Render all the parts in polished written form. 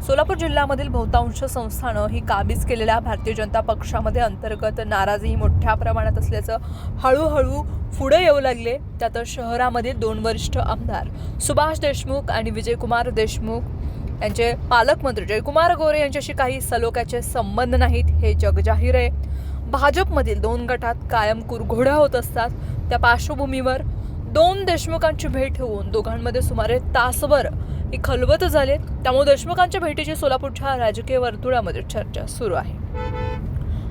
सोलापूर जिल्ह्यामधील बहुतांश संस्थानं ही काबीज केलेल्या भारतीय जनता पक्षामध्ये अंतर्गत नाराजी मोठ्या प्रमाणात असल्याचं हळूहळू पुढे येऊ लागले। त्यात शहरामधील 2 वरिष्ठ आमदार सुभाष देशमुख आणि विजयकुमार देशमुख यांचे पालकमंत्री जयकुमार गोरे यांच्याशी काही सलोख्याचे संबंध नाहीत हे जगजाहीर आहे। भाजपमधील 2 गटात कायम कुरघोड्या होत असतात। त्या पार्श्वभूमीवर 2 देशमुखांची भेट होऊन दोघांमध्ये सुमारे तासभर ही खलबत झाले। त्यामुळे देशमुखांच्या भेटीची सोलापूरच्या राजकीय वर्तुळामध्ये चर्चा सुरू आहे।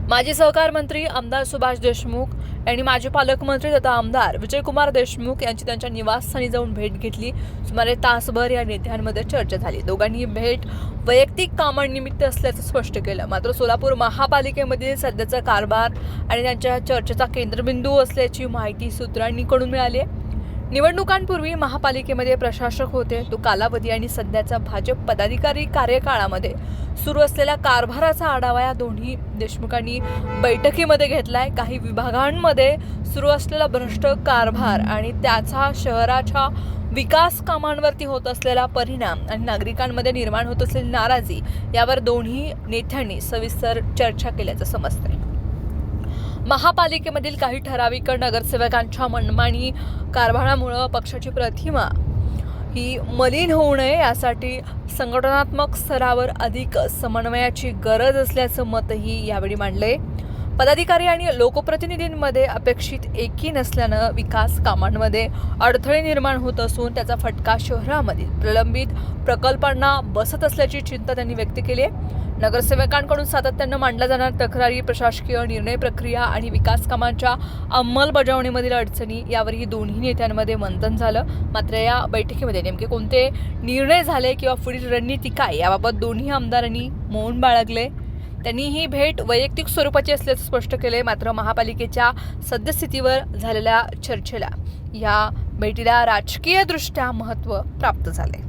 माजी सहकार मंत्री आमदार सुभाष देशमुख यांनी माजी पालकमंत्री तथा आमदार विजयकुमार देशमुख यांची त्यांच्या निवासस्थानी जाऊन भेट घेतली। सुमारे तासभर या नेत्यांमध्ये चर्चा झाली। दोघांनी ही भेट वैयक्तिक कामानिमित्त असल्याचं स्पष्ट केलं। मात्र सोलापूर महापालिकेमधील सध्याचा कारभार आणि त्यांच्या चर्चेचा केंद्रबिंदू असल्याची माहिती सूत्रांकडून मिळाली आहे। निवडणुकांपूर्वी महापालिकेमध्ये प्रशासक होते तो कालावधी आणि सध्याचा भाजप पदाधिकारी कार्यकाळामध्ये सुरू असलेल्या कारभाराचा आढावा या दोन्ही देशमुखांनी बैठकीमध्ये घेतलाय। काही विभागांमध्ये सुरू असलेला भ्रष्ट कारभार आणि त्याचा शहराच्या विकास कामांवरती होत असलेला परिणाम आणि नागरिकांमध्ये निर्माण होत असलेली नाराजी यावर दोन्ही नेत्यांनी सविस्तर चर्चा केल्याचं समजतंय। महापालिकेमधील काही ठराविक नगरसेवकांच्या मनमानी कारभारामुळे पक्षाची प्रतिमा ही मलिन होऊ नये यासाठी संघटनात्मक स्तरावर अधिक समन्वयाची गरज असल्याचं मतही यावेळी मांडले। पदाधिकारी आणि लोकप्रतिनिधींमध्ये अपेक्षित एकी नसल्यानं विकास कामांमध्ये अडथळे निर्माण होत असून त्याचा फटका शहरामधील प्रलंबित प्रकल्पांना बसत असल्याची चिंता त्यांनी व्यक्त केली आहे। नगरसेवकांकडून सातत्यानं मांडल्या जाणाऱ्या तक्रारी, प्रशासकीय निर्णय प्रक्रिया आणि विकास कामांच्या अंमलबजावणीमधील अडचणी यावरही दोन्ही नेत्यांमध्ये मंथन झालं। मात्र या बैठकीमध्ये नेमके कोणते निर्णय झाले किंवा पुढील रणनीती काय याबाबत दोन्ही आमदारांनी मौन बाळगले। त्यांनी ही भेट वैयक्तिक स्वरूपाची असल्याचं स्पष्ट केले। मात्र महापालिकेच्या सद्यस्थितीवर झालेल्या चर्चेला या भेटीला राजकीयदृष्ट्या महत्त्व प्राप्त झाले।